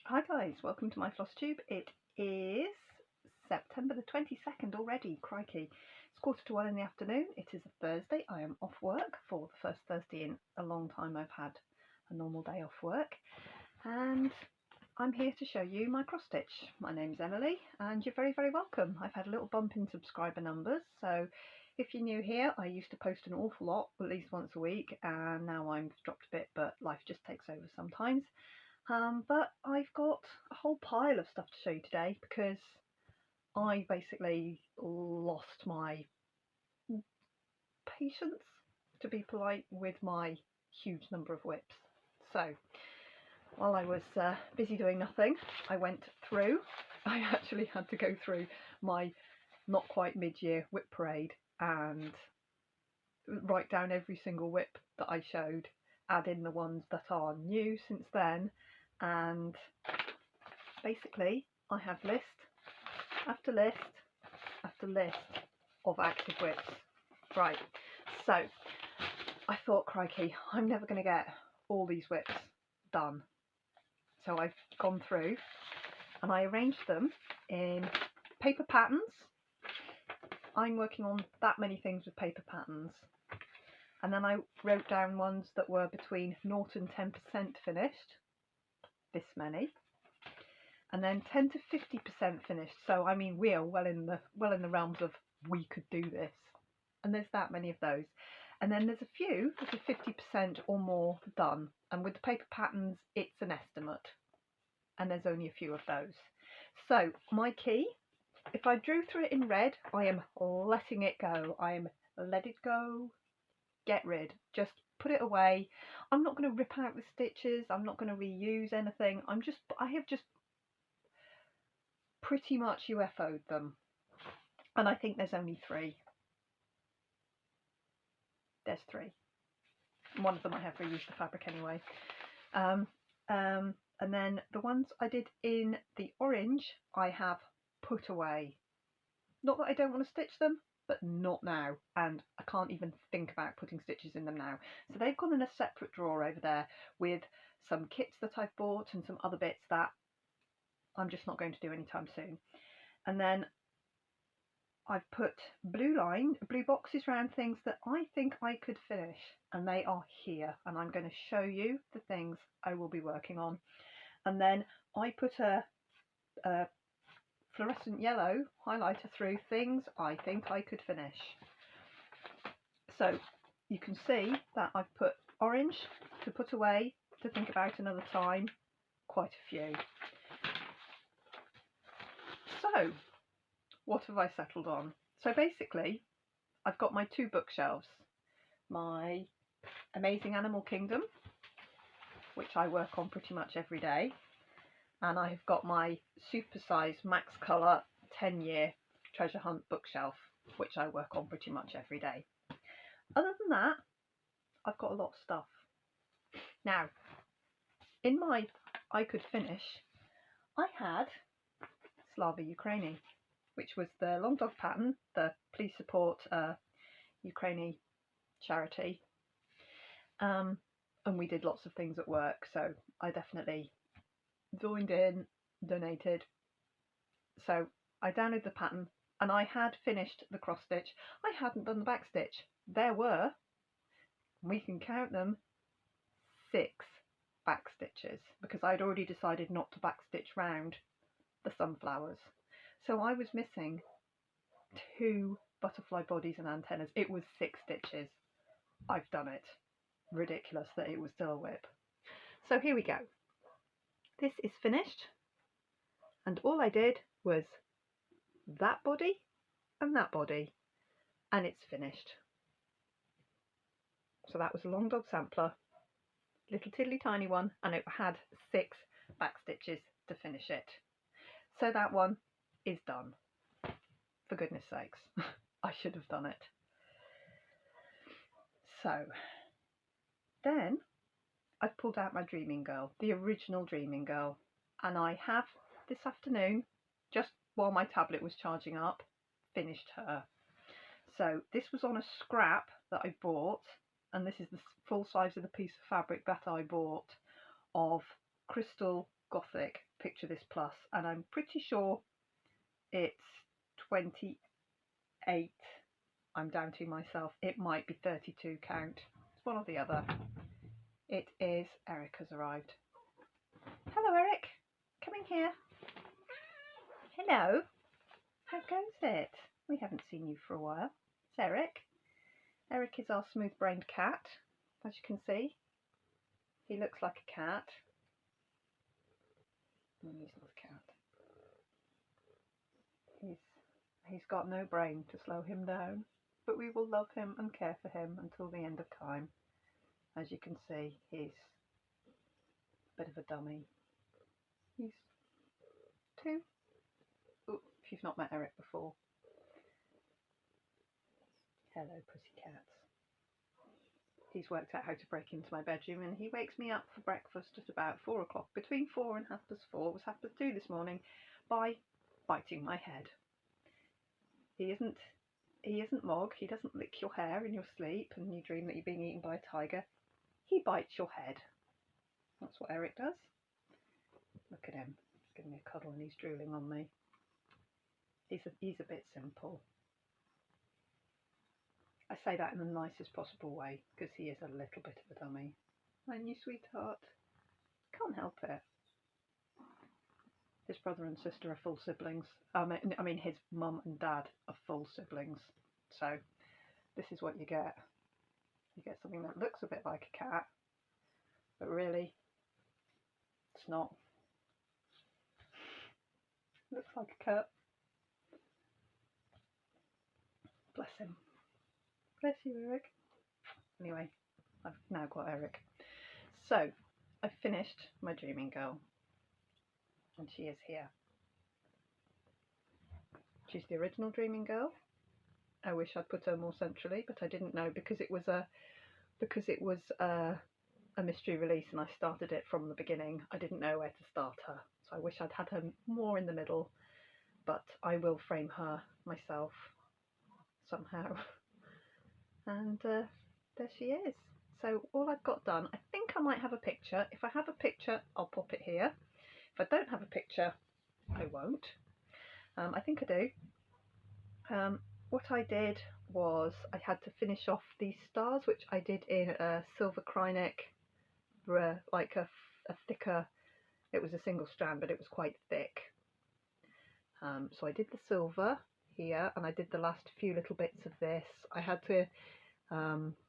Hi guys, welcome to my Flosstube. It is September the 22nd already, crikey. It's 1:45 in the afternoon. It is a Thursday. I am off work for the first Thursday in a long time. I've had a normal day off work and I'm here to show you my cross stitch. My name's Emily and you're very welcome. I've had a little bump in subscriber numbers, so if you're new here, I used to post an awful lot, at least once a week, and now I'm dropped a bit, but life just takes over sometimes. But I've got a whole pile of stuff to show you today because I basically lost my patience, to be polite, with my huge number of whips. So while I was busy doing nothing, I went through. I actually had to go through my not quite mid-year whip parade and write down every single whip that I showed, add in the ones that are new since then, and basically I have list after list after list of active whips. Right, so I thought, crikey, I'm never going to get all these whips done. So I've gone through and I arranged them in paper patterns. I'm working on that many things with paper patterns. And then I wrote down ones that were between 0 and 10% finished, this many, and then 10 to 50% finished. So I mean, we are well in the realms of we could do this. And there's that many of those. And then there's a few that are 50% or more done. And with the paper patterns, it's an estimate. And there's only a few of those. So my key, if I drew through it in red, I am letting it go. I am let it go. Get rid, just put it away. I'm not going to rip out the stitches, I'm not going to reuse anything. I have just pretty much UFO'd them, and I think there's only three. There's three. One of them I have reused the fabric anyway. And then the ones I did in the orange I have put away. Not that I don't want to stitch them, but not now, and I can't even think about putting stitches in them now. So they've gone in a separate drawer over there with some kits that I've bought and some other bits that I'm just not going to do anytime soon. And then I've put blue boxes around things that I think I could finish, and they are here, and I'm going to show you the things I will be working on. And then I put a fluorescent yellow highlighter through things I think I could finish. So you can see that I've put orange to put away, to think about another time, quite a few. So what have I settled on? So basically I've got my two bookshelves, my Amazing Animal Kingdom, which I work on pretty much every day, and I've got my supersized max colour 10-year treasure hunt bookshelf, which I work on pretty much every day. Other than that, I've got a lot of stuff. Now, in my I could finish, I had Slava Ukraini, which was the long dog pattern, the please support Ukraini charity. And we did lots of things at work, so I definitely joined in, donated. So I downloaded the pattern and I had finished the cross stitch. I hadn't done the back stitch. There were, we can count them, 6 back stitches, because I'd already decided not to back stitch round the sunflowers. So I was missing 2 butterfly bodies and antennas. It was 6 stitches. I've done it. Ridiculous that it was still a whip. So here we go. This is finished, and all I did was that body and that body, and it's finished. So that was a long dog sampler, little tiddly tiny one, and it had 6 back stitches to finish it. So that one is done. For goodness sakes, I should have done it. So then I've pulled out my Dreaming Girl, the original Dreaming Girl, and I have this afternoon, just while my tablet was charging up, finished her. So this was on a scrap that I bought, and this is the full size of the piece of fabric that I bought, of crystal Gothic Picture This Plus, and I'm pretty sure it's 28. I'm down to myself. It might be 32 count. It's one or the other. It is. Eric has arrived. Hello, Eric. Come in here. Hello. How goes it? We haven't seen you for a while. It's Eric. Eric is our smooth-brained cat, as you can see. He looks like a cat. He's not a cat. He's got no brain to slow him down, but we will love him and care for him until the end of time. As you can see, he's a bit of a dummy. He's 2. Ooh, if you've not met Eric before. Hello, pussycats. He's worked out how to break into my bedroom, and he wakes me up for breakfast at about 4 o'clock, between 4 and 4:30. It was 2:30 this morning, by biting my head. He isn't Mog. He doesn't lick your hair in your sleep and you dream that you're being eaten by a tiger. He bites your head. That's what Eric does. Look at him. He's giving me a cuddle and he's drooling on me. He's a bit simple. I say that in the nicest possible way because he is a little bit of a dummy. Aren't you, sweetheart? Can't help it. His brother and sister are full siblings. I mean, his mum and dad are full siblings. So this is what you get. You get something that looks a bit like a cat, but really, it's not. Looks like a cat. Bless him. Bless you, Eric. Anyway, I've now got Eric. So, I've finished my Dreaming Girl. And she is here. She's the original Dreaming Girl. I wish I'd put her more centrally, but I didn't know because it was a mystery release and I started it from the beginning. I didn't know where to start her, so I wish I'd had her more in the middle. But I will frame her myself somehow. And there she is. So all I've got done, I think I might have a picture. If I have a picture, I'll pop it here. If I don't have a picture, I won't. I think I do. What I did was I had to finish off these stars, which I did in a silver Krynic, like a thicker, it was a single strand, but it was quite thick. So I did the silver here, and I did the last few little bits of this. I had to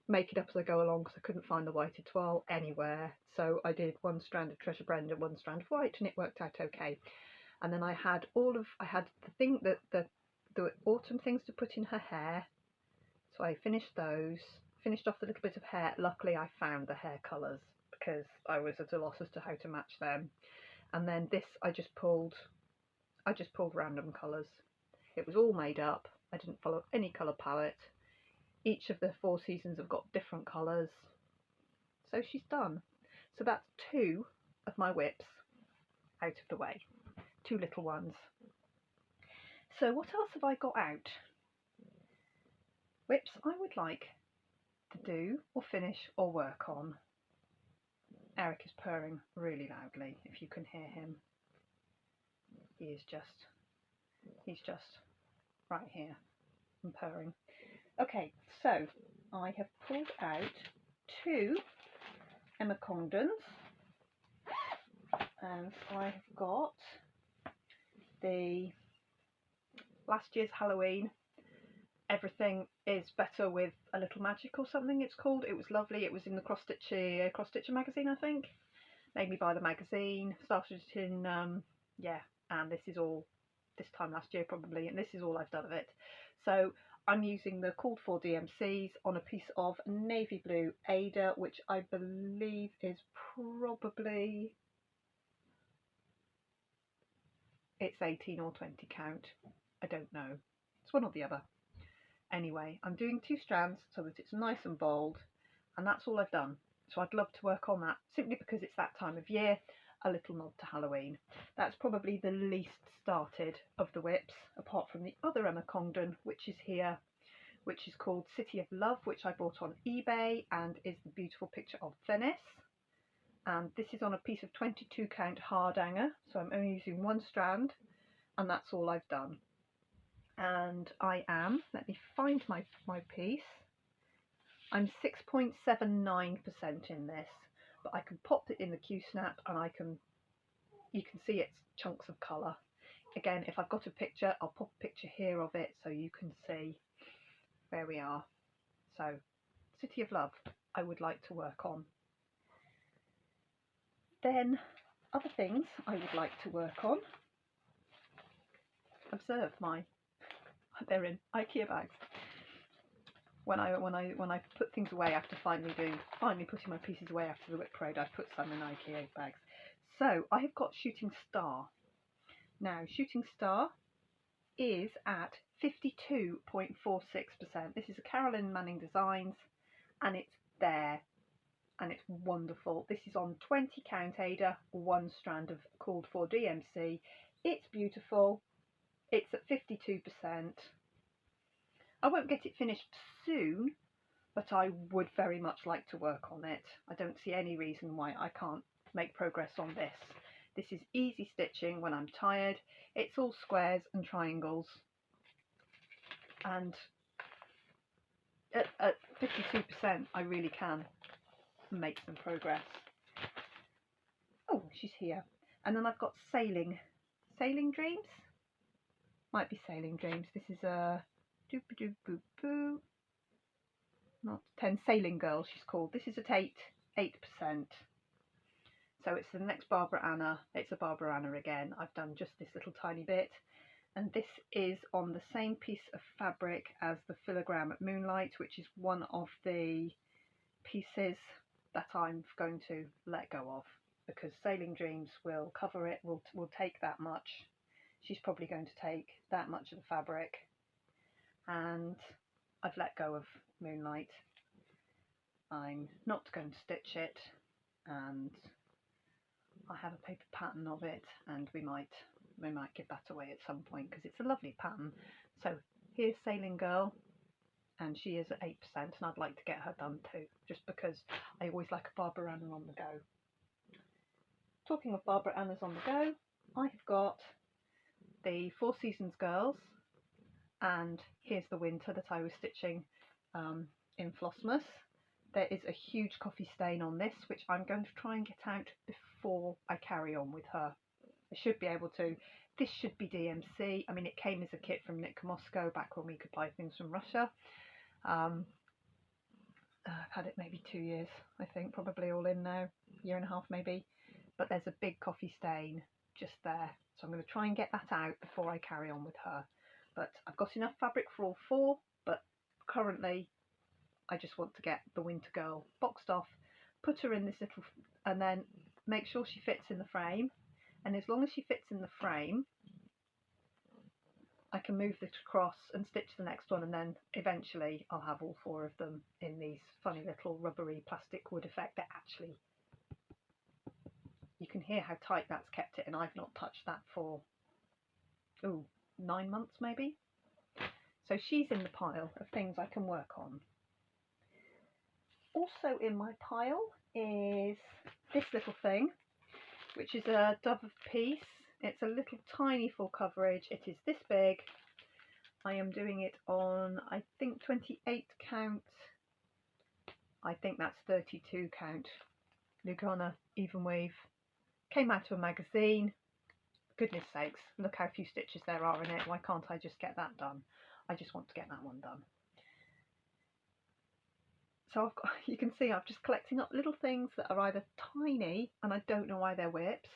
make it up as I go along because I couldn't find the white étoile anywhere. So I did one strand of Treasure Blend and one strand of white, and it worked out okay. And then I had the autumn things to put in her hair. So I finished those, finished off the little bit of hair. Luckily I found the hair colours because I was at a loss as to how to match them. And then this I just pulled random colours. It was all made up. I didn't follow any colour palette. Each of the 4 seasons have got different colours. So she's done. So that's 2 of my whips out of the way. 2 little ones. So what else have I got out? Whips I would like to do or finish or work on. Eric is purring really loudly, if you can hear him. He's just right here and purring. Okay, so I have pulled out 2 Emma Congdons, and I've got the last year's Halloween Everything is Better with a Little Magic or something it's called. It was lovely. It was in the Cross Stitcher magazine, I think. Made me buy the magazine. Started it in yeah, and this is all this time last year probably, and this is all I've done of it. So I'm using the called for DMCs on a piece of navy blue Ada, which I believe is probably, it's 18 or 20 count. I don't know. It's one or the other. Anyway, I'm doing 2 strands so that it's nice and bold, and that's all I've done. So I'd love to work on that simply because it's that time of year, a little nod to Halloween. That's probably the least started of the whips, apart from the other Emma Congdon, which is here, which is called City of Love, which I bought on eBay and is the beautiful picture of Venice. and this is on a piece of 22 count hard hanger, so I'm only using one strand, and that's all I've done. And I am, let me find my piece, I'm 6.79% in this, but I can pop it in the Q-snap and you can see it's chunks of colour. Again, if I've got a picture, I'll pop a picture here of it so you can see where we are. So, City of Love, I would like to work on. Then, other things I would like to work on. Observe they're in IKEA bags. When I put things away after finally putting my pieces away after the whip parade, I put some in IKEA bags. So I have got Shooting Star. Now Shooting Star is at 52.46%. This is a Carolyn Manning Designs, and it's there, and it's wonderful. This is on 20 count Ada, one strand of called for DMC. It's beautiful. It's at 52%. I won't get it finished soon, but I would very much like to work on it. I don't see any reason why I can't make progress on this. This is easy stitching when I'm tired. It's all squares and triangles, and at 52% I really can make some progress. Oh, she's here. And then I've got Sailing Dreams. Might be Sailing Dreams. This is a not 10 Sailing Girl she's called. This is at 8%. So it's the next Barbara Anna. It's a Barbara Anna again. I've done just this little tiny bit, and this is on the same piece of fabric as the Filigram at Moonlight, which is one of the pieces that I'm going to let go of, because Sailing Dreams will cover it, will take that much. She's probably going to take that much of the fabric, and I've let go of Moonlight. I'm not going to stitch it, and I have a paper pattern of it, and we might give that away at some point because it's a lovely pattern. So here's Sailing Girl, and she is at 8%, and I'd like to get her done too, just because I always like a Barbara Anna on the go. Talking of Barbara Annas on the go, I have got the Four Seasons Girls, and here's the winter that I was stitching in Flossmas. There is a huge coffee stain on this, which I'm going to try and get out before I carry on with her. I should be able to. This should be DMC. I mean, it came as a kit from Nick Moscow back when we could buy things from Russia. I've had it maybe 2 years, I think, probably all in now, year and a half maybe. But there's a big coffee stain just there. So I'm going to try and get that out before I carry on with her. But I've got enough fabric for all four, but currently I just want to get the Winter Girl boxed off, put her in this little, and then make sure she fits in the frame. And as long as she fits in the frame, I can move this across and stitch the next one, and then eventually I'll have all four of them in these funny little rubbery plastic wood effect. That actually, you can hear how tight that's kept it, and I've not touched that for 9 months maybe. So she's in the pile of things I can work on. Also in my pile is this little thing, which is a Dove of Peace. It's a little tiny full coverage. It is this big. I am doing it on, I think, 28 count. I think that's 32 count Lugana even weave. Came out of a magazine. Goodness sakes, look how few stitches there are in it. Why can't I just get that done? I just want to get that one done. So I've got, you can see I'm just collecting up little things that are either tiny and I don't know why they're whips,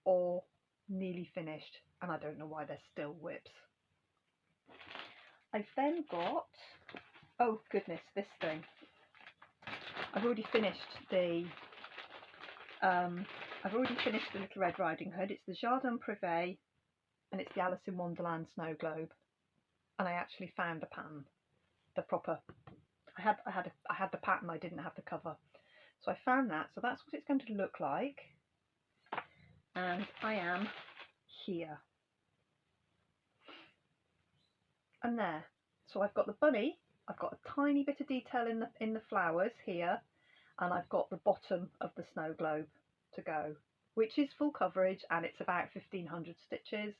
or nearly finished and I don't know why they're still whips. I've then got, oh goodness, this thing. I've already finished the Little Red Riding Hood. It's the Jardin Privé, and it's the Alice in Wonderland Snow Globe. And I actually found the pattern, the proper. I had the pattern. I didn't have the cover, so I found that. So that's what it's going to look like. And I am here. And there. So I've got the bunny. I've got a tiny bit of detail in the flowers here, and I've got the bottom of the snow globe to go, which is full coverage, and it's about 1500 stitches,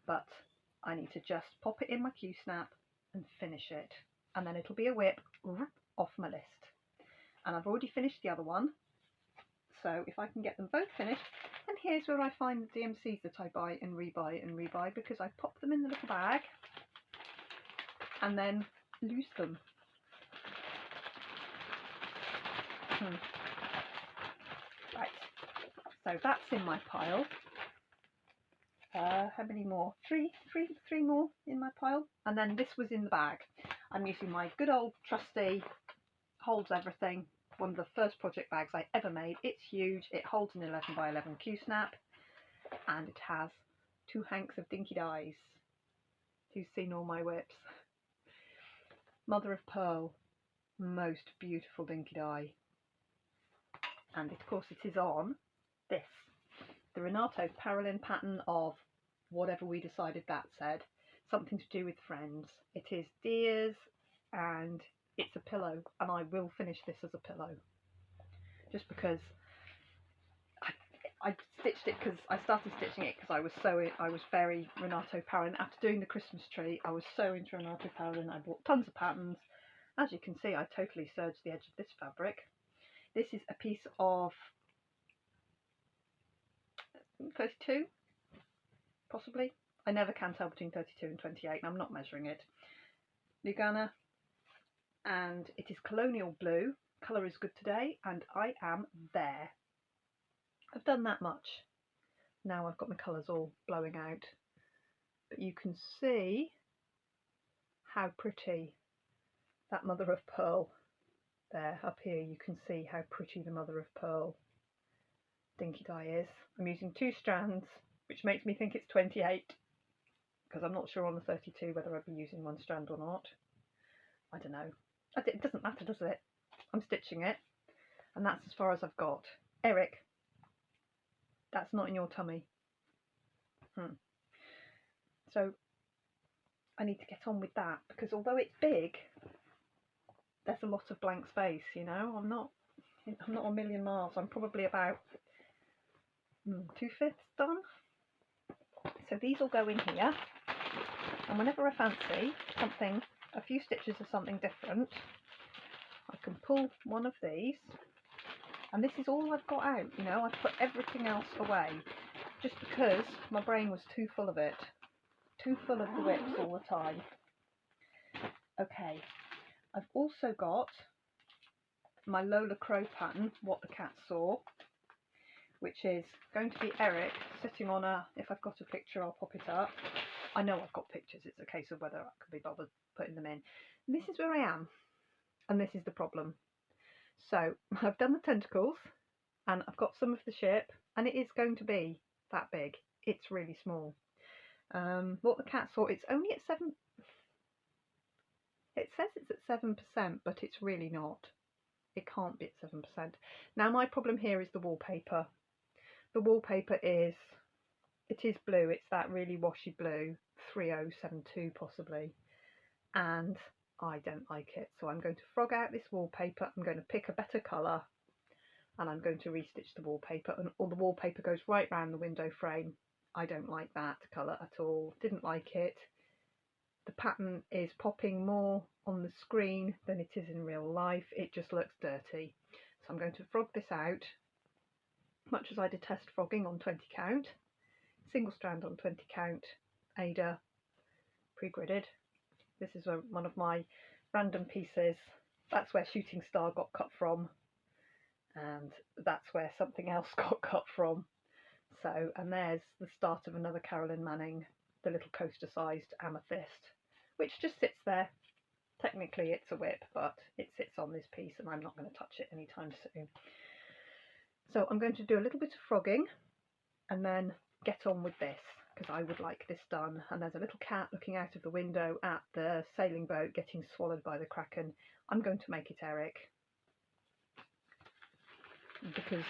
but I need to just pop it in my Q-snap and finish it, and then it'll be a whip off my list. And I've already finished the other one, so if I can get them both finished. And here's where I find the DMCs that I buy and rebuy and rebuy, because I pop them in the little bag and then lose them. Right, so that's in my pile. How many more? Three more in my pile. And then this was in the bag. I'm using my good old trusty holds everything, one of the first project bags I ever made. It's huge. It holds an 11 by 11 Q-snap, and it has 2 hanks of dinky dies. You've seen all my whips. Mother of pearl, most beautiful dinky die. And of course it is on this, the Renato Parolin pattern of whatever we decided that said, something to do with friends. It is deers, and it's a pillow, and I will finish this as a pillow, just because I stitched it, because I started stitching it because I was very Renato Parolin. After doing the Christmas tree, I was so into Renato Parolin. I bought tons of patterns. As you can see, I totally serged the edge of this fabric. This is a piece of 32, possibly. I never can tell between 32 and 28, and I'm not measuring it. Lugana, and it is colonial blue. Colour is good today, and I am there. I've done that much. Now I've got my colours all blowing out, but you can see how pretty that mother of pearl there. Up here you can see how pretty the mother of pearl dinky die is. I'm using 2 strands, which makes me think it's 28, because I'm not sure on the 32 whether I'll be using 1 strand or not. I don't know. It doesn't matter, does it? I'm stitching it, and that's as far as I've got. Eric, that's not in your tummy. So I need to get on with that, because although it's big, there's a lot of blank space, you know. I'm not a million miles. I'm probably about 2/5 done. So these will go in here, and whenever I fancy something, a few stitches of something different, I can pull one of these, and this is all I've got out, you know. I've put everything else away just because my brain was too full of it, too full of the whips all the time. Okay, I've also got my Lola Crow pattern, What the Cat Saw, which is going to be Eric sitting on a, if I've got a picture I'll pop it up. I know I've got pictures, it's a case of whether I can be bothered putting them in. And this is where I am, and this is the problem. So I've done the tentacles, and I've got some of the ship, and it is going to be that big. It's really small. What the Cat Saw, it's only at 7, it says it's at 7%, but it's really not. It can't be at 7%. Now my problem here is the wallpaper. The wallpaper is, it is blue, it's that really washy blue, 3072 possibly, and I don't like it. So I'm going to frog out this wallpaper, I'm going to pick a better colour, and I'm going to restitch the wallpaper, and all the wallpaper goes right round the window frame. I don't like that colour at all, didn't like it. The pattern is popping more on the screen than it is in real life. It just looks dirty. So I'm going to frog this out, much as I detest frogging on 20 count. Single strand on 20 count, Ada, pre-gridded. This is one of my random pieces. That's where Shooting Star got cut from, and that's where something else got cut from. So, and there's the start of another Carolyn Manning, the little coaster-sized amethyst, which just sits there. Technically it's a whip, but it sits on this piece, and I'm not going to touch it anytime soon. So I'm going to do a little bit of frogging, and then get on with this, because I would like this done. And there's a little cat looking out of the window at the sailing boat getting swallowed by the kraken. I'm going to make it Eric, because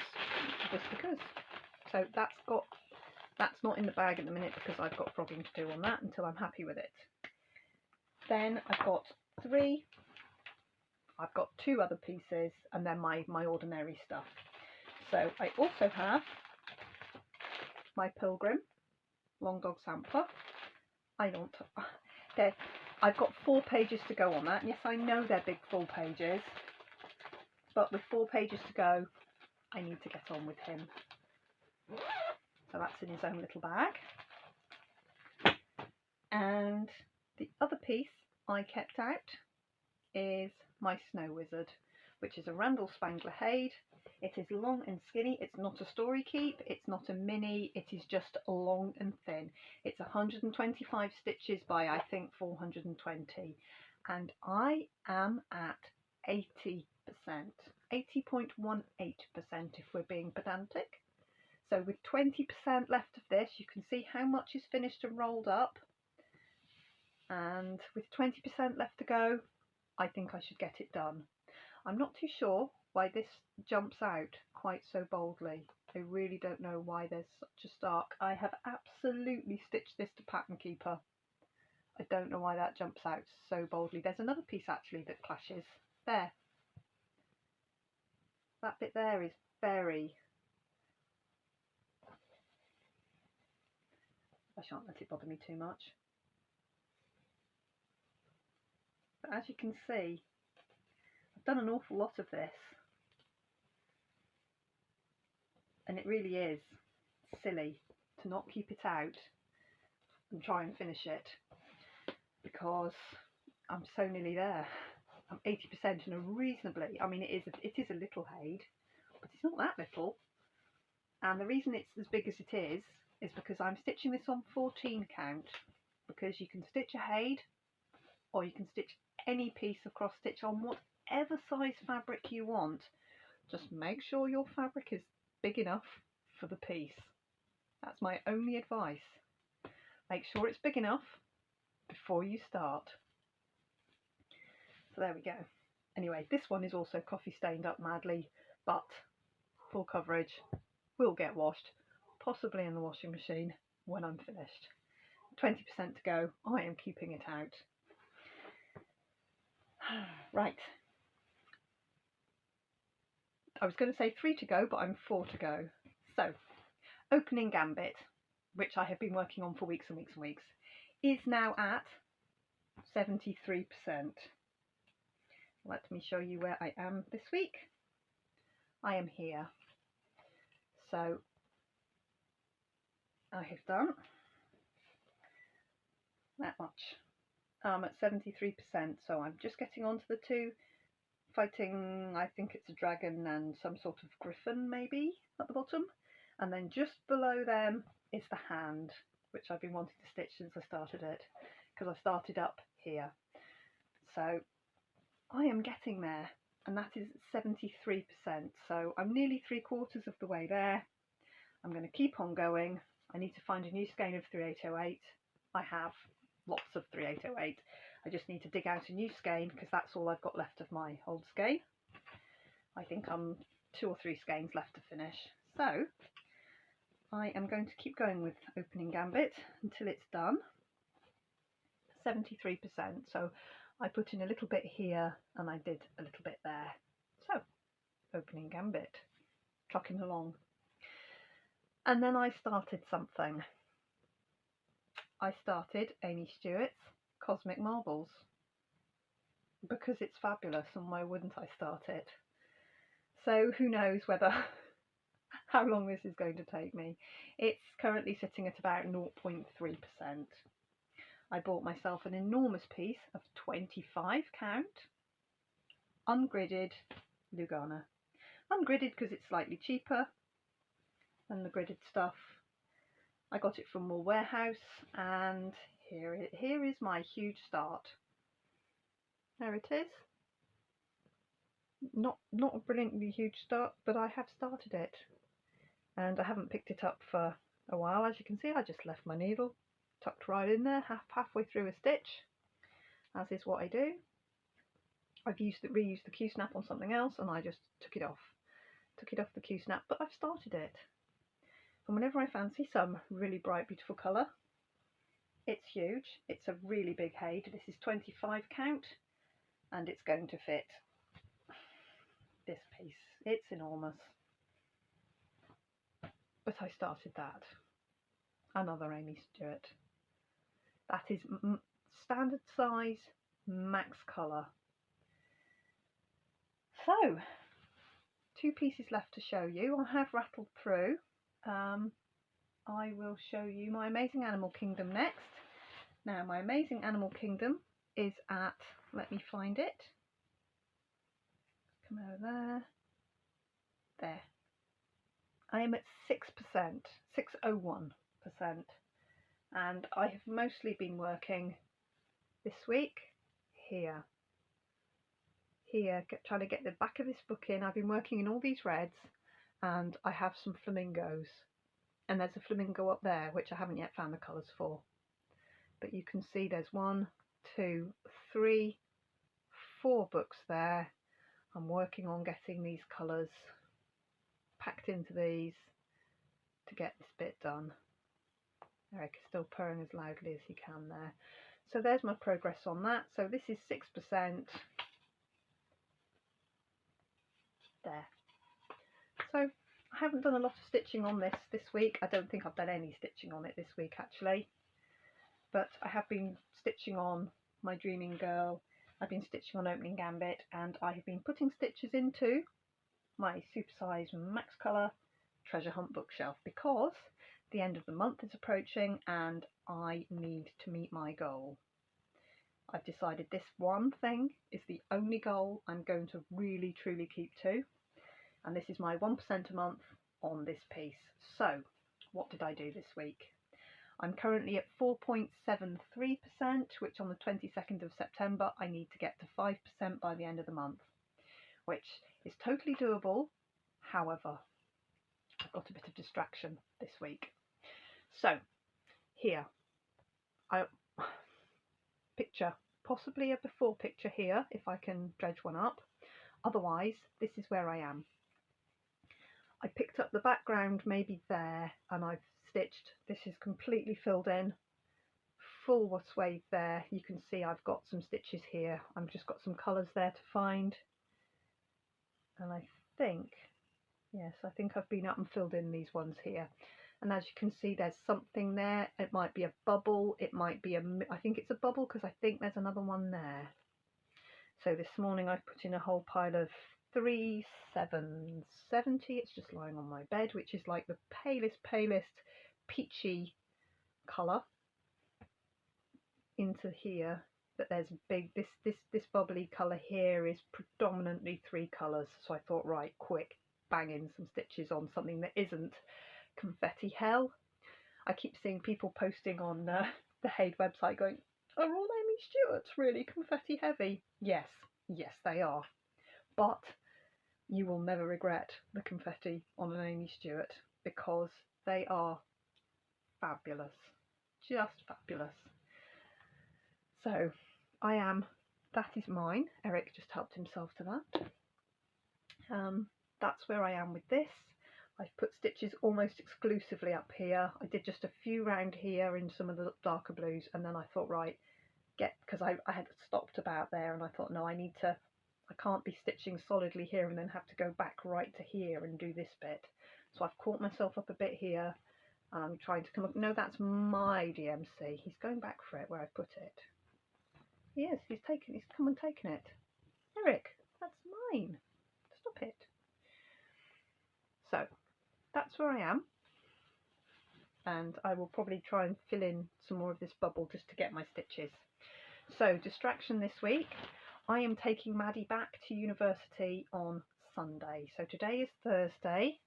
so that's not in the bag at the minute, because I've got frogging to do on that until I'm happy with it. Then I've got 3 I've got 2 other pieces and then my ordinary stuff. So I also have my Pilgrim Long Dog Sampler. I've got 4 pages to go on that. Yes, I know they're big full pages, but with 4 pages to go, I need to get on with him. So that's in his own little bag. And the other piece I kept out is my Snow Wizard, which is a Dog Spangler Haid. It is long and skinny. It's not a story keep. It's not a mini. It is just long and thin. It's 125 stitches by I think 420, and I am at 80%, 80.18% if we're being pedantic. So with 20% left of this, you can see how much is finished and rolled up. And with 20% left to go, I think I should get it done. I'm not too sure why this jumps out quite so boldly. I really don't know why there's such a stark. I have absolutely stitched this to Pattern Keeper. I don't know why that jumps out so boldly. There's another piece actually that clashes. There. That bit there is very... I shan't let it bother me too much. But as you can see, I've done an awful lot of this. And it really is silly to not keep it out and try and finish it, because I'm so nearly there. I'm 80% and a reasonably, I mean it is a little Haid, but it's not that little. And the reason it's as big as it is because I'm stitching this on 14 count, because you can stitch a Haid or you can stitch any piece of cross stitch on whatever size fabric you want. Just make sure your fabric is big enough for the piece. That's my only advice. Make sure it's big enough before you start. So there we go. Anyway, this one is also coffee stained up madly, but full coverage, will get washed, possibly in the washing machine when I'm finished. 20% to go. I am keeping it out. Right. I was going to say 3 to go, but I'm 4 to go. So, opening Gambit, which I have been working on for weeks and weeks and weeks, is now at 73%. Let me show you where I am this week. I am here. So, I have done that much. I'm at 73%, so I'm just getting onto the 2. Fighting, I think it's a dragon and some sort of griffin maybe at the bottom, and then just below them is the hand, which I've been wanting to stitch since I started it, because I started up here. So I am getting there, and that is 73%, so I'm nearly 3/4 of the way there. I'm going to keep on going. I need to find a new skein of 3808. I have lots of 3808. I just need to dig out a new skein, because that's all I've got left of my old skein. I think I'm 2 or 3 skeins left to finish. So I am going to keep going with opening Gambit until it's done. 73%. So I put in a little bit here and I did a little bit there. So opening Gambit, trucking along. And then I started something. I started Amy Stewart's Cosmic Marbles, because it's fabulous, and why wouldn't I start it? So who knows whether how long this is going to take me. It's currently sitting at about 0.3%. I bought myself an enormous piece of 25 count ungridded Lugana. Ungridded because it's slightly cheaper than the gridded stuff. I got it from Wool Warehouse, and here is my huge start. There it is. Not a brilliantly huge start, but I have started it, and I haven't picked it up for a while. As you can see, I just left my needle tucked right in there, halfway through a stitch, as is what I do. I've reused the Q-snap on something else, and I just took it off the Q-snap, but I've started it. And whenever I fancy some really bright, beautiful colour, it's huge. It's a really big Haid. This is 25 count, and it's going to fit this piece. It's enormous. But I started that. Another Amy Stewart. That is standard size, max colour. So, 2 pieces left to show you. I have rattled through. I will show you my Amazing Animal Kingdom next. Now, my Amazing Animal Kingdom is at, let me find it. Come over there. There. I am at 6%, 601%. And I have mostly been working this week here, trying to get the back of this book in. I've been working in all these reds, and I have some flamingos, and there's a flamingo up there which I haven't yet found the colours for, but you can see there's 1, 2, 3, 4 books there. I'm working on getting these colours packed into these to get this bit done. Eric is still purring as loudly as he can there. So there's my progress on that. So this is 6%. There. So I haven't done a lot of stitching on this week. I don't think I've done any stitching on it this week actually. But I have been stitching on my Dreaming Girl. I've been stitching on Opening Gambit, and I have been putting stitches into my supersized max colour treasure hunt bookshelf because the end of the month is approaching and I need to meet my goal. I've decided this one thing is the only goal I'm going to really truly keep to, and this is my 1% a month on this piece. So what did I do this week? I'm currently at 4.73%, which on the 22nd of September I need to get to 5% by the end of the month, which is totally doable. However, I've got a bit of distraction this week. So here, I picture possibly a before picture here if I can dredge one up. Otherwise, this is where I am. I picked up the background maybe there, and I've stitched. This is completely filled in, full swathe there. You can see I've got some stitches here. I've just got some colours there to find, and I think, yes, I think I've been up and filled in these ones here. And as you can see, there's something there. It might be a bubble. It might be I think it's a bubble because I think there's another one there. So this morning I've put in a whole pile of 3770. It's just lying on my bed, which is like the palest peachy colour into here. But there's a big, this bubbly colour here is predominantly 3 colours. So I thought, right, quick, bang in some stitches on something that isn't confetti hell. I keep seeing people posting on the Haid website going, are all Amy Stewart's really confetti heavy? Yes, they are. But you will never regret the confetti on an Amy Stewart because they are fabulous, just fabulous. So that is mine. Eric just helped himself to that. That's where I am with this. I've put stitches almost exclusively up here. I did just a few round here in some of the darker blues, and then I thought, right, because I had stopped about there, and I thought, no, I can't be stitching solidly here and then have to go back right to here and do this bit. So I've caught myself up a bit here, and I'm trying to come up. No, that's my DMC. He's going back for it where I put it. He is. He's come and taken it. Eric, that's mine. Stop it. So that's where I am, and I will probably try and fill in some more of this bubble just to get my stitches. So distraction this week, I am taking Maddie back to university on Sunday. So today is Thursday.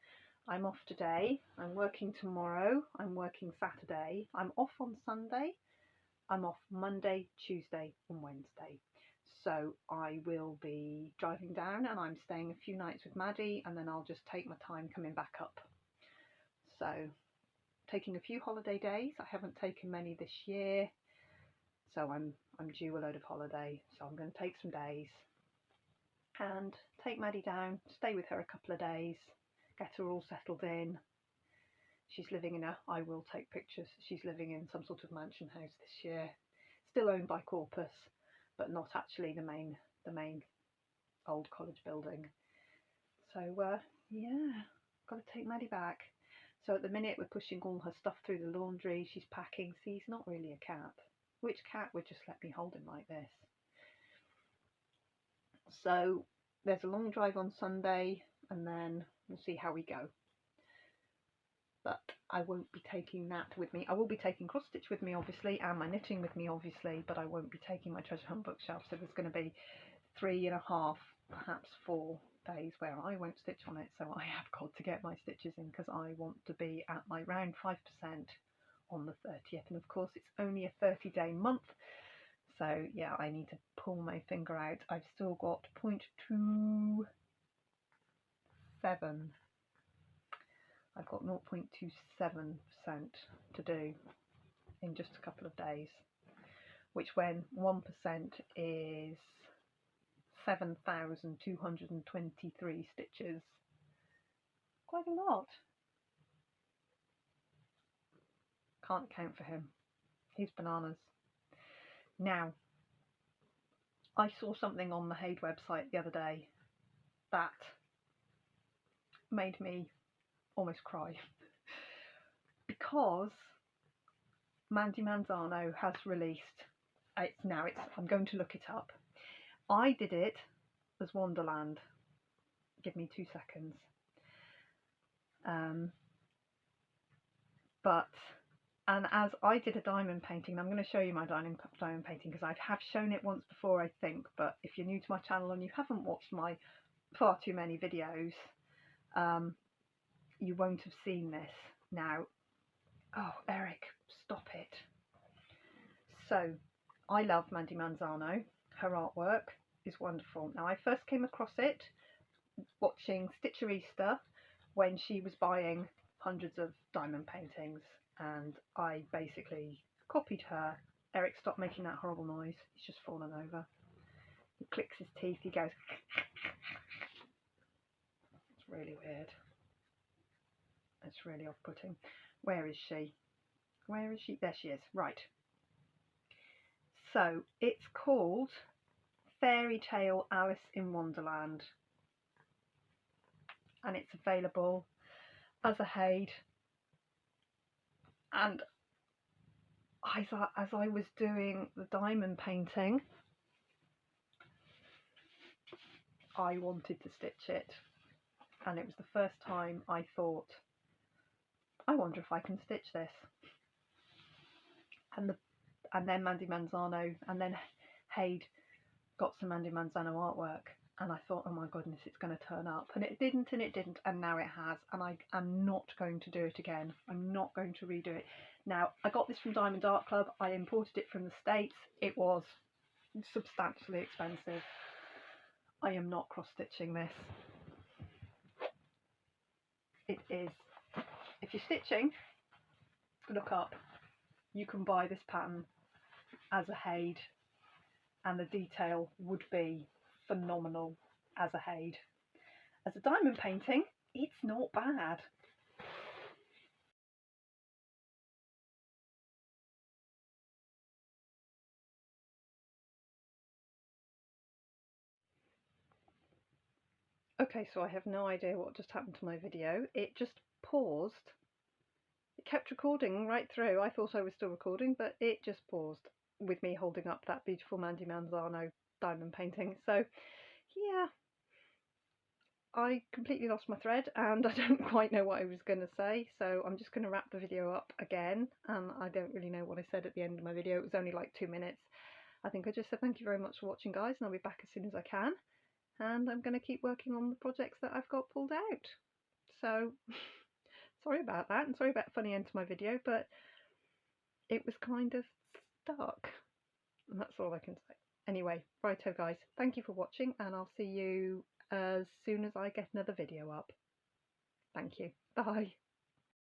I'm off today. I'm working tomorrow. I'm working Saturday. I'm off on Sunday. I'm off Monday, Tuesday and Wednesday. So I will be driving down, and I'm staying a few nights with Maddie, and then I'll just take my time coming back up. So taking a few holiday days. I haven't taken many this year, so I'm due a load of holiday. So I'm going to take some days and take Maddie down, stay with her a couple of days, get her all settled in. She's living in I will take pictures. She's living in some sort of mansion house this year, still owned by Corpus, but not actually the main old college building. So yeah, got to take Maddie back. So at the minute we're pushing all her stuff through the laundry, she's packing. See, he's not really a cat. Which cat would just let me hold him like this? So there's a long drive on Sunday and then we'll see how we go. But I won't be taking that with me. I will be taking cross stitch with me obviously, and my knitting with me obviously, but I won't be taking my treasure hunt bookshelf. So there's going to be 3.5, perhaps 4 days where I won't stitch on it. So I have got to get my stitches in because I want to be at my round 5% on the 30th. And of course it's only a 30-day month. So yeah, I need to pull my finger out. I've still got 0.27. I've got 0.27% to do in just a couple of days, which when 1% is 7,223 stitches. Quite a lot. Can't account for him. He's bananas. Now, I saw something on the Haid website the other day that made me almost cry because Mandy Manzano has released I'm going to look it up. I did it as Wonderland. Give me 2 seconds. And as I did a diamond painting, I'm going to show you my diamond painting because I have shown it once before, I think, but if you're new to my channel and you haven't watched my far too many videos, you won't have seen this. Now, oh Eric, stop it. So, I love Mandy Manzano. Her artwork is wonderful. Now, I first came across it watching Stitcherista when she was buying hundreds of diamond paintings, and I basically copied her. Eric, stop making that horrible noise. He's just fallen over. He clicks his teeth. He goes. It's really weird. It's really off-putting. Where is she? Where is she? There she is. Right. So it's called Fairy Tale Alice in Wonderland, and it's available as a Haid. And as I was doing the diamond painting, I wanted to stitch it, and it was the first time I thought, I wonder if I can stitch this. And then Mandy Manzano, and then Haid got some Mandy Manzano artwork, and I thought, oh my goodness, it's going to turn up, and it didn't, and now it has, and I am not going to do it again. I'm not going to redo it. Now, I got this from Diamond Art Club. I imported it from the States. It was substantially expensive. I am not cross-stitching this. It is, if you're stitching, look up. You can buy this pattern as a Haid, and the detail would be phenomenal as a Haid. As a diamond painting, it's not bad. Okay, so I have no idea what just happened to my video. It just paused. It kept recording right through. I thought I was still recording, but it just paused with me holding up that beautiful Mandy Manzano diamond painting. So yeah, I completely lost my thread and I don't quite know what I was going to say, so I'm just going to wrap the video up again, and I don't really know what I said at the end of my video. It was only like 2 minutes. I think I just said thank you very much for watching, guys, and I'll be back as soon as I can, and I'm going to keep working on the projects that I've got pulled out. So sorry about that, and sorry about the funny end to my video, but it was kind of stuck, and that's all I can say. Anyway, righto guys, thank you for watching, and I'll see you as soon as I get another video up. Thank you. Bye.